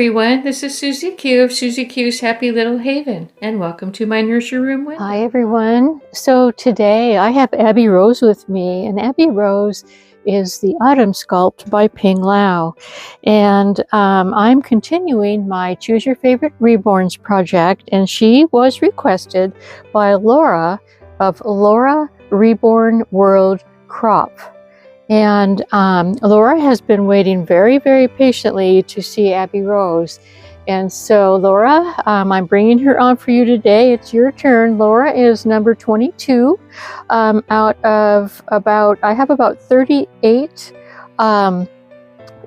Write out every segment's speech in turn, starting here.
everyone, this is Susie Q of Susie Q's Happy Little Haven, and welcome to my Nursery Room Window. Hi everyone. So today I have Abbie Rose with me, and Abbie Rose is the Autumn Sculpt by Ping Lau. And I'm continuing my Choose Your Favorite Reborns project, and she was requested by Lara of Lara Reborn World Crop. And Lara has been waiting very, very patiently to see Abbie Rose. And so Lara, I'm bringing her on for you today. It's your turn. Lara is number 22 out of I have about 38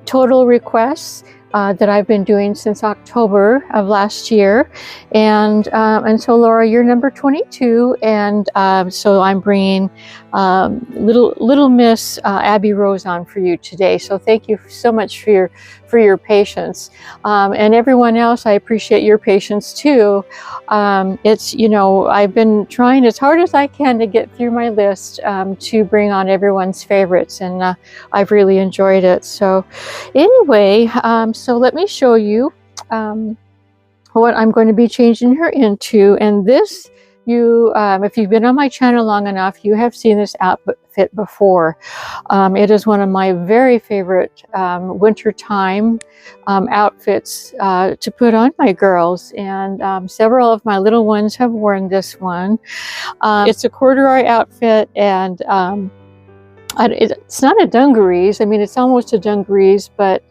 total requests that I've been doing since October of last year. And so Lara, you're number 22. And so I'm bringing little Miss Abbie Rose on for you today. So thank you so much for your patience. And everyone else, I appreciate your patience too. It's, I've been trying as hard as I can to get through my list to bring on everyone's favorites, and I've really enjoyed it. So anyway, so let me show you what I'm going to be changing her into. And this, if you've been on my channel long enough, you have seen this outfit before. It is one of my very favorite wintertime outfits to put on my girls, and several of my little ones have worn this one. It's a corduroy outfit, and it's not a dungarees. I mean, it's almost a dungarees, but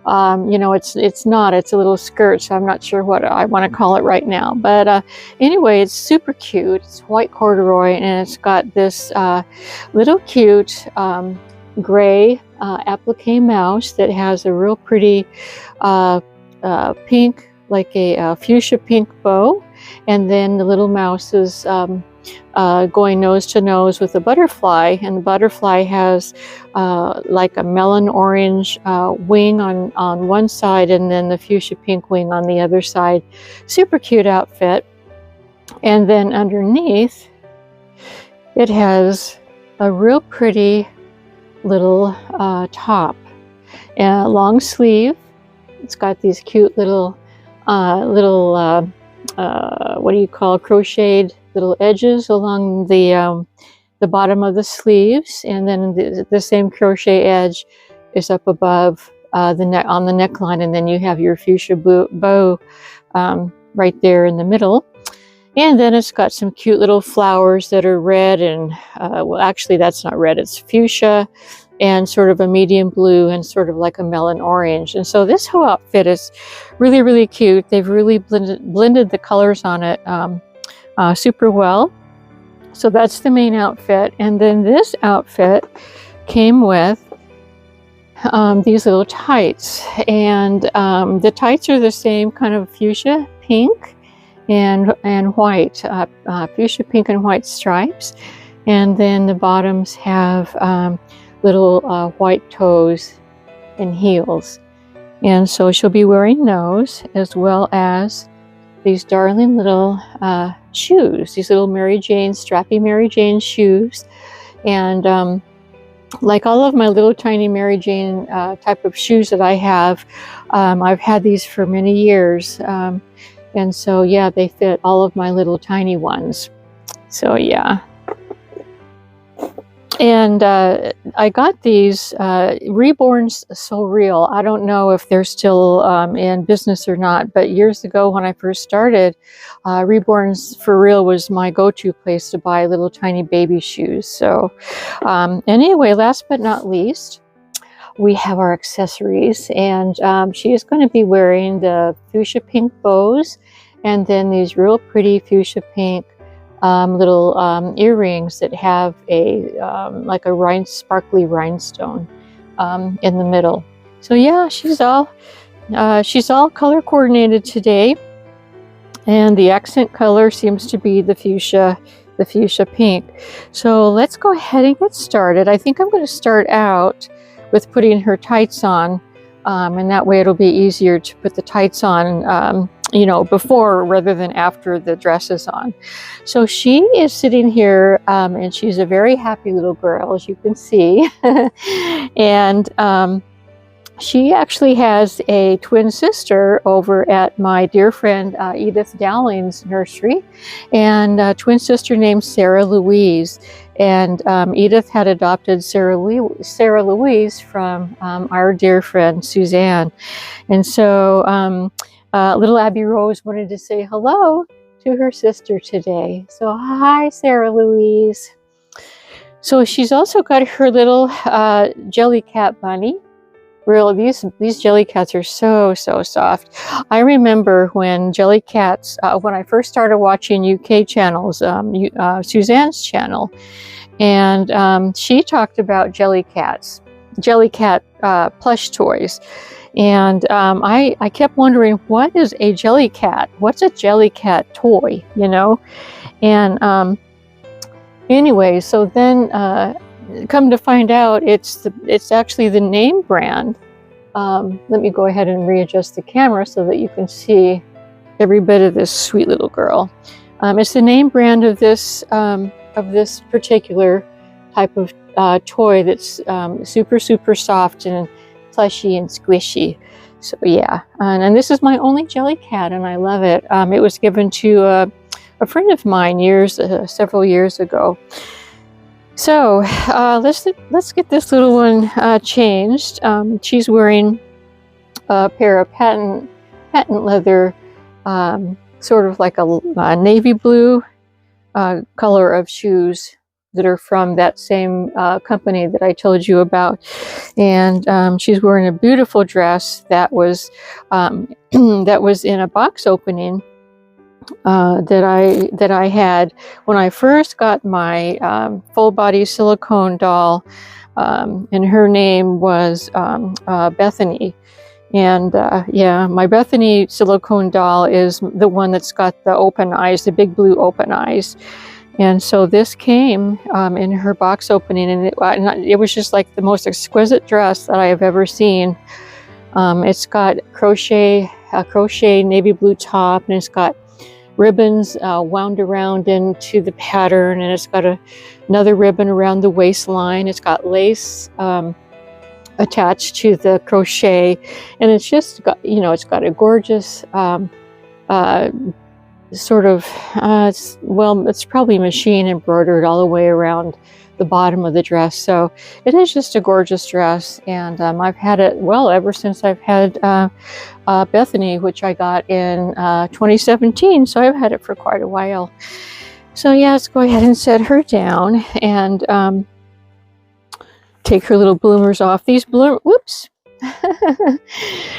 it's not. It's a little skirt, so I'm not sure what I want to call it right now. But anyway, it's super cute. It's white corduroy, and it's got this little cute gray applique mouse that has a real pretty pink, like a fuchsia pink bow. And then the little mouse is going nose to nose with a butterfly, and the butterfly has like a melon orange wing on one side, and then the fuchsia pink wing on the other side. Super cute outfit. And then underneath it has a real pretty little top, and long sleeve. It's got these cute little what do you call, crocheted little edges along the bottom of the sleeves, and then the same crochet edge is up above the neck, on the neckline, and then you have your fuchsia bow right there in the middle. And then it's got some cute little flowers that are red, and well, actually that's not red, it's fuchsia and sort of a medium blue and sort of like a melon orange. And so this whole outfit is really, really cute. They've really blended the colors on it super well. So that's the main outfit. And then this outfit came with these little tights, and the tights are the same kind of fuchsia pink and white, fuchsia pink and white stripes. And then the bottoms have little white toes and heels. And so she'll be wearing those, as well as these darling little shoes, these little strappy Mary Jane shoes. And like all of my little tiny Mary Jane type of shoes that I have, I've had these for many years. And so, yeah, they fit all of my little tiny ones. So, yeah. And I got these Reborns So Real. I don't know if they're still in business or not, but years ago when I first started, Reborns For Real was my go-to place to buy little tiny baby shoes. So anyway, last but not least, we have our accessories, and she is going to be wearing the fuchsia pink bows, and then these real pretty fuchsia pink little earrings that have a like a sparkly rhinestone in the middle. So yeah, she's all color coordinated today, and the accent color seems to be the fuchsia pink. So let's go ahead and get started. I think I'm going to start out with putting her tights on, and that way it'll be easier to put the tights on before rather than after the dress is on. So she is sitting here, and she's a very happy little girl, as you can see. And she actually has a twin sister over at my dear friend Edith Dowling's nursery, and a twin sister named Sarah Louise. And Edith had adopted Sarah Louise from our dear friend Suzanne. And so little Abbie Rose wanted to say hello to her sister today. So hi, Sarah Louise. So she's also got her little Jellycat bunny. These Jellycats are so soft. I remember when Jellycats, when I first started watching UK channels, Suzanne's channel, and she talked about Jellycat plush toys. And I kept wondering, what is a Jellycat? What's a Jellycat toy, you know? And anyway, so then come to find out, it's actually the name brand. Let me go ahead and readjust the camera so that you can see every bit of this sweet little girl. It's the name brand of this particular type of toy that's super soft and plushy and squishy. So yeah, and this is my only Jellycat, and I love it. It was given to a friend of mine several years ago. So let's get this little one changed. She's wearing a pair of patent leather, sort of like a navy blue color of shoes that are from that same company that I told you about. And she's wearing a beautiful dress that was that was in a box opening that I had when I first got my full body silicone doll, and her name was Bethany. And yeah, my Bethany silicone doll is the one that's got the open eyes, the big blue open eyes. And so this came in her box opening, and it was just like the most exquisite dress that I have ever seen. It's got a crochet navy blue top, and it's got ribbons wound around into the pattern, and it's got another ribbon around the waistline. It's got lace attached to the crochet, and it's just got, it's got a gorgeous sort of it's probably machine embroidered all the way around the bottom of the dress. So it is just a gorgeous dress, and I've had it ever since I've had Bethany, which I got in 2017. So I've had it for quite a while. So yeah, let's go ahead and set her down and take her little bloomers off. Whoops.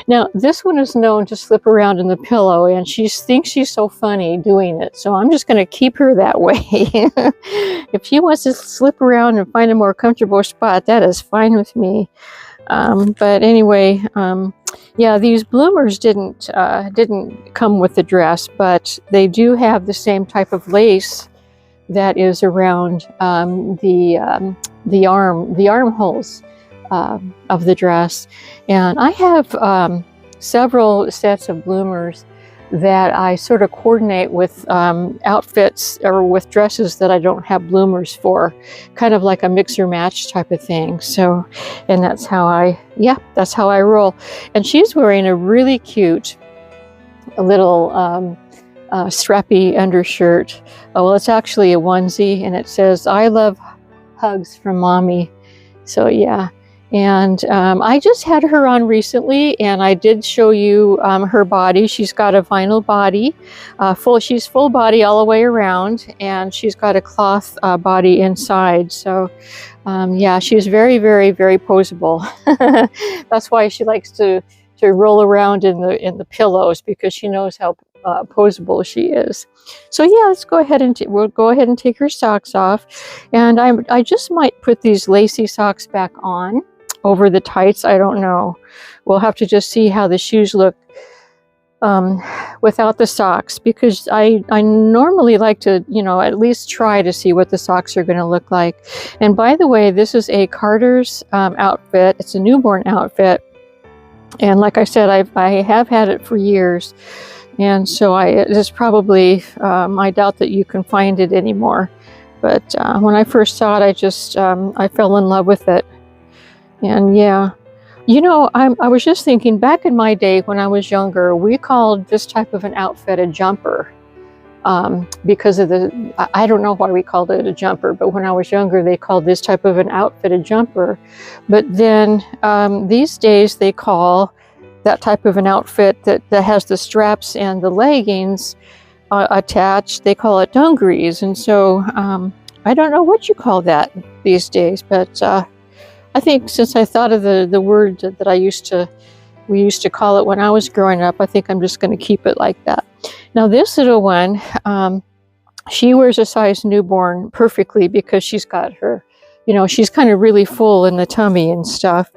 Now this one is known to slip around in the pillow, and she thinks she's so funny doing it, so I'm just going to keep her that way. If she wants to slip around and find a more comfortable spot, that is fine with me. But anyway, yeah, these bloomers didn't come with the dress, but they do have the same type of lace that is around the armholes of the dress. And I have several sets of bloomers that I sort of coordinate with outfits or with dresses that I don't have bloomers for, kind of like a mix or match type of thing. So, and that's how I roll. And she's wearing a really cute little strappy undershirt. Well, it's actually a onesie, and it says, "I love hugs from mommy." So yeah. And I just had her on recently, and I did show you her body. She's got a vinyl body, she's full body all the way around, and she's got a cloth body inside. So yeah, she's very poseable. That's why she likes to roll around in the pillows, because she knows how poseable she is. So yeah, let's go ahead and we'll go ahead and take her socks off, and I just might put these lacy socks back on over the tights. I don't know. We'll have to just see how the shoes look without the socks, because I normally like to, at least try to see what the socks are going to look like. And by the way, this is a Carter's outfit. It's a newborn outfit, and like I said, I have had it for years, and so it is probably I doubt that you can find it anymore. But when I first saw it, I fell in love with it. And yeah, I was just thinking, back in my day when I was younger, we called this type of an outfit a jumper. Because of I don't know why we called it a jumper, but when I was younger, they called this type of an outfit a jumper. But then these days they call that type of an outfit that has the straps and the leggings attached, they call it dungarees. And so I don't know what you call that these days, but I think since I thought of the word that we used to call it when I was growing up, I think I'm just going to keep it like that. Now this little one, she wears a size newborn perfectly because she's got her, she's kind of really full in the tummy and stuff,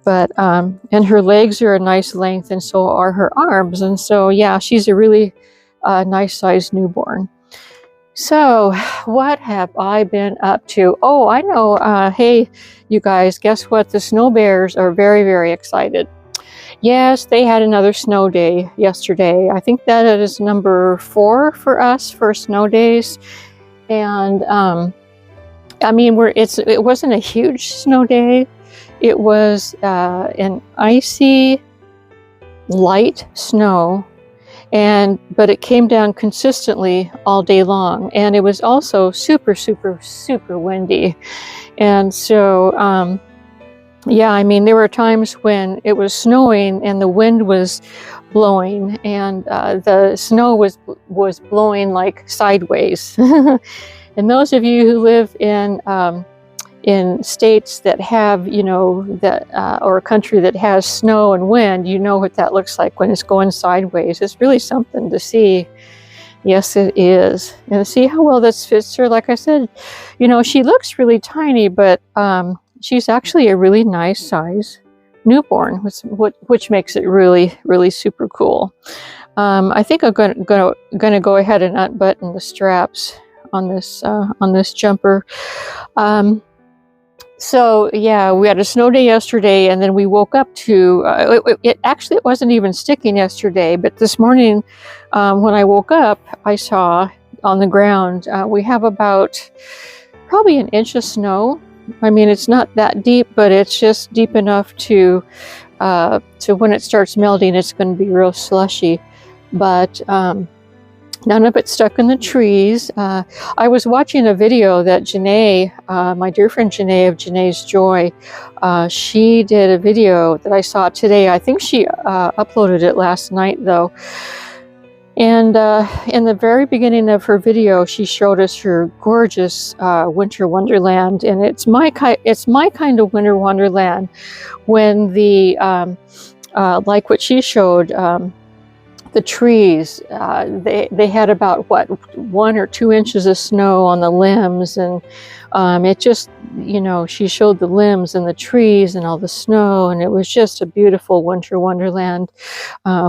but, and her legs are a nice length, and so are her arms. And so, yeah, she's a really nice size newborn. So what have I been up to? Oh, I know. Hey, you guys, guess what? The snow bears are very, very excited. Yes, they had another snow day yesterday. I think that is number 4 for us for snow days. And I mean, it wasn't a huge snow day. It was an icy, light snow. But it came down consistently all day long, and it was also super, super, super windy. And so, yeah, I mean, there were times when it was snowing and the wind was blowing, and the snow was blowing like sideways. And those of you who live in states that have, or a country that has snow and wind, you know what that looks like when it's going sideways. It's really something to see. Yes, it is. And see how well this fits her. Like I said, she looks really tiny, but she's actually a really nice size newborn, which makes it really, really super cool. I think I'm gonna go ahead and unbutton the straps on this jumper. So yeah, we had a snow day yesterday, and then we woke up to, it wasn't even sticking yesterday, but this morning when I woke up, I saw on the ground, we have about probably an inch of snow. I mean, it's not that deep, but it's just deep enough to when it starts melting, it's going to be real slushy. But none of it stuck in the trees. I was watching a video that Janae, my dear friend Janae of Janae's Joy, she did a video that I saw today. I think she uploaded it last night though. And in the very beginning of her video, she showed us her gorgeous winter wonderland, and it's my kind of winter wonderland. When the like what she showed. The trees, they had about 1 or 2 inches of snow on the limbs, and it just, she showed the limbs and the trees and all the snow, and it was just a beautiful winter wonderland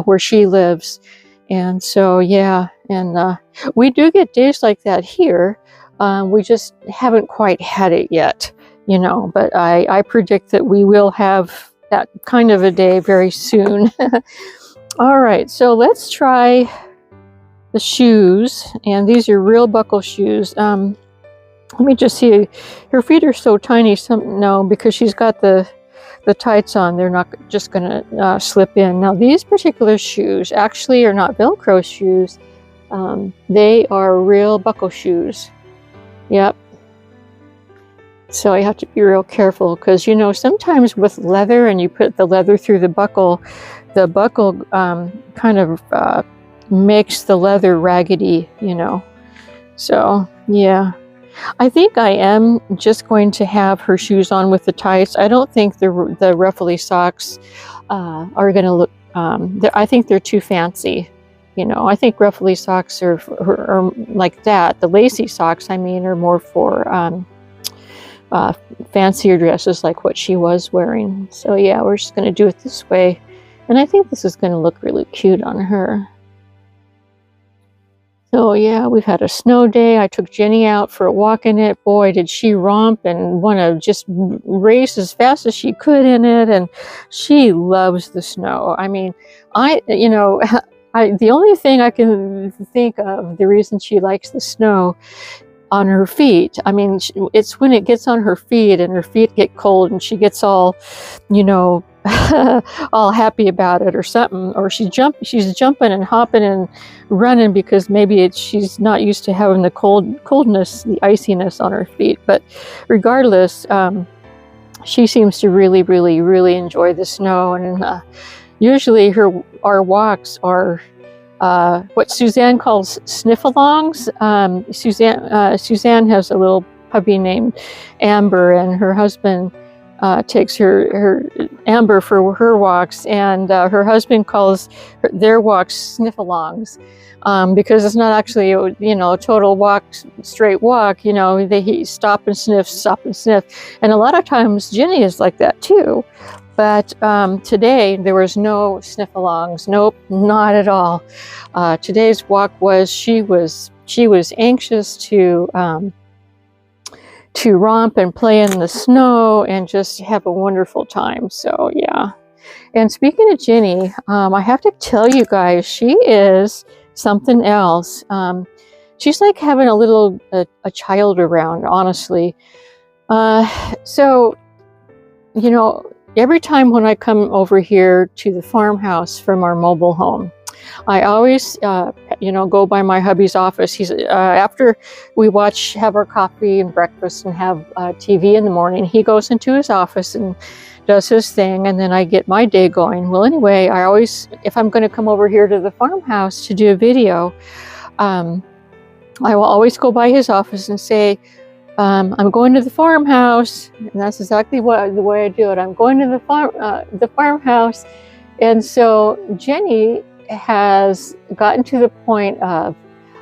where she lives. And so, yeah, and we do get days like that here. We just haven't quite had it yet, but I predict that we will have that kind of a day very soon. All right, so let's try the shoes, and these are real buckle shoes. Let me just see. Her feet are so tiny. No, because she's got the tights on. They're not just going to slip in. Now, these particular shoes actually are not Velcro shoes. They are real buckle shoes. Yep. So you have to be real careful because, sometimes with leather and you put the leather through the buckle kind of makes the leather raggedy, So, yeah. I think I am just going to have her shoes on with the tights. I don't think the ruffly socks are going to look, I think they're too fancy. I think ruffly socks are like that. The lacy socks, I mean, are more for fancier dresses like what she was wearing. So yeah, we're just going to do it this way. And I think this is going to look really cute on her. So yeah, we've had a snow day. I took Jenny out for a walk in it. Boy, did she romp and want to just race as fast as she could in it. And she loves the snow. I mean, the only thing I can think of, the reason she likes the snow on her feet. I mean, it's when it gets on her feet and her feet get cold and she gets all, all happy about it or something, or she's jumping and hopping and running because maybe she's not used to having the coldness, the iciness on her feet. But regardless, she seems to really enjoy the snow. And usually our walks are what Suzanne calls sniff-alongs. Suzanne has a little puppy named Amber, and her husband takes her Amber for her walks, and her husband calls their walks sniff-alongs, because it's not actually a total walk, straight walk. They stop and sniff, and a lot of times Ginny is like that too. But today there was no sniff-alongs. Nope, not at all. Today's walk was she was anxious to romp and play in the snow and just have a wonderful time. So yeah. And speaking of Ginny, I have to tell you guys, she is something else. She's like having a child around, honestly. So every time when I come over here to the farmhouse from our mobile home, I always, go by my hubby's office. He's after we have our coffee and breakfast and have TV in the morning, he goes into his office and does his thing, and then I get my day going. Well, anyway, I always, if I'm going to come over here to the farmhouse to do a video, I will always go by his office and say, I'm going to the farmhouse, and that's exactly the way I do it. I'm going to the farmhouse. And so Jenny has gotten to the point of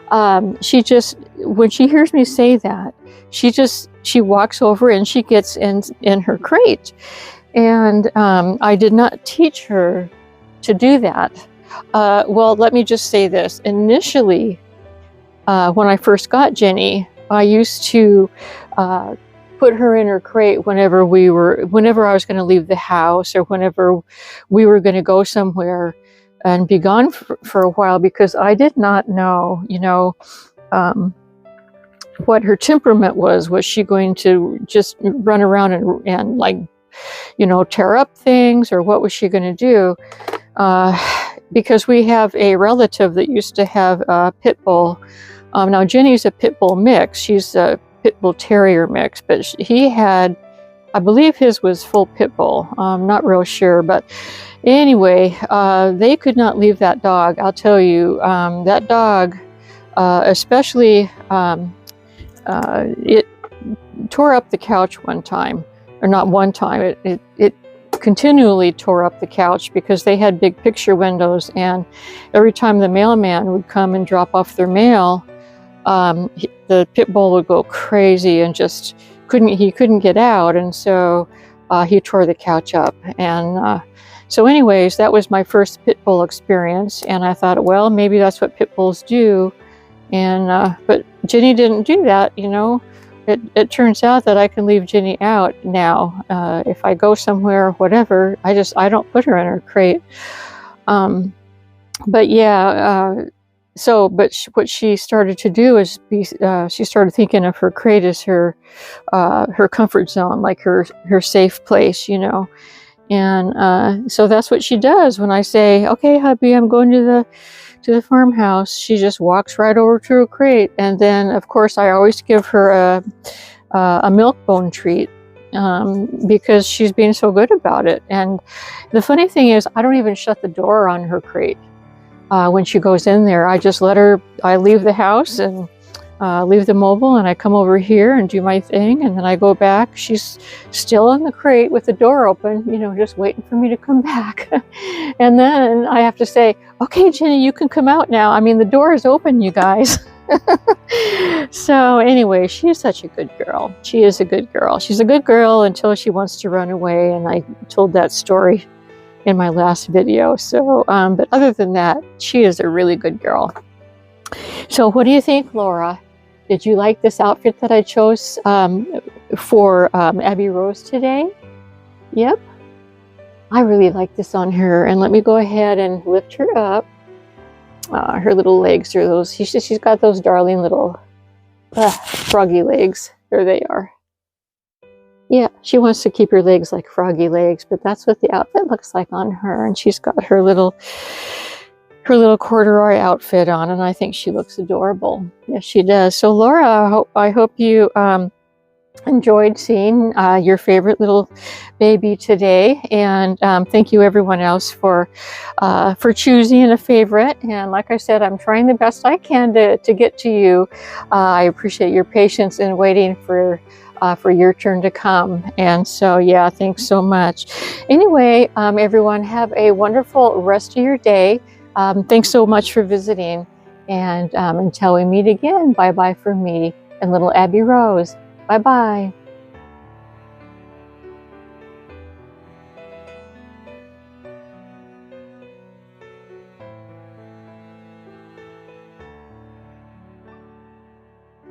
when she hears me say that, she walks over and she gets in her crate. And I did not teach her to do that. Well, let me just say this. Initially, when I first got Jenny, I used to put her in her crate whenever I was going to leave the house, or whenever we were going to go somewhere and be gone for a while, because I did not know, what her temperament was. Was she going to just run around and like, tear up things, or what was she going to do? Because we have a relative that used to have a pit bull. Now Jenny's a pit bull mix. She's a pit bull terrier mix, but he had, I believe his was full pit bull. I'm not real sure, but anyway, they could not leave that dog. I'll tell you, that dog, especially, it tore up the couch one time, or not one time. It continually tore up the couch because they had big picture windows, and every time the mailman would come and drop off their mail, the pit bull would go crazy and just couldn't get out, and so he tore the couch up. And so anyways, that was my first pit bull experience, and I thought, well, maybe that's what pit bulls do. And but Jenny didn't do that. It turns out that I can leave Jenny out now. If I go somewhere or whatever, I don't put her in her crate. But yeah, what she started to do is she started thinking of her crate as her comfort zone, like her safe place, And so that's what she does. When I say, "Okay, hubby, I'm going to the farmhouse," she just walks right over to her crate. And then, of course, I always give her a milk bone treat, because she's being so good about it. And the funny thing is, I don't even shut the door on her crate. When she goes in there, I just I leave the house and leave the mobile, and I come over here and do my thing, and then I go back. She's still in the crate with the door open, just waiting for me to come back. And then I have to say, "Okay, Jenny, you can come out now. I mean, the door is open, you guys." So anyway, she's such a good girl. She is a good girl. She's a good girl until she wants to run away, and I told that story in my last video. So, but other than that, she is a really good girl. So what do you think, Laura? Did you like this outfit that I chose for Abbie Rose today? Yep. I really like this on her. And let me go ahead and lift her up. Her little legs are those. She's got those darling little froggy legs. There they are. Yeah, she wants to keep her legs like froggy legs, but that's what the outfit looks like on her. And she's got her little corduroy outfit on, and I think she looks adorable. Yes, she does. So Laura, I hope you enjoyed seeing your favorite little baby today, and thank you everyone else for choosing a favorite. And like I said, I'm trying the best I can to get to you. I appreciate your patience in waiting for your turn to come. And so yeah, thanks so much. Anyway, everyone, have a wonderful rest of your day. Thanks so much for visiting, and until we meet again, bye bye for me and little Abbie Rose. Bye-bye.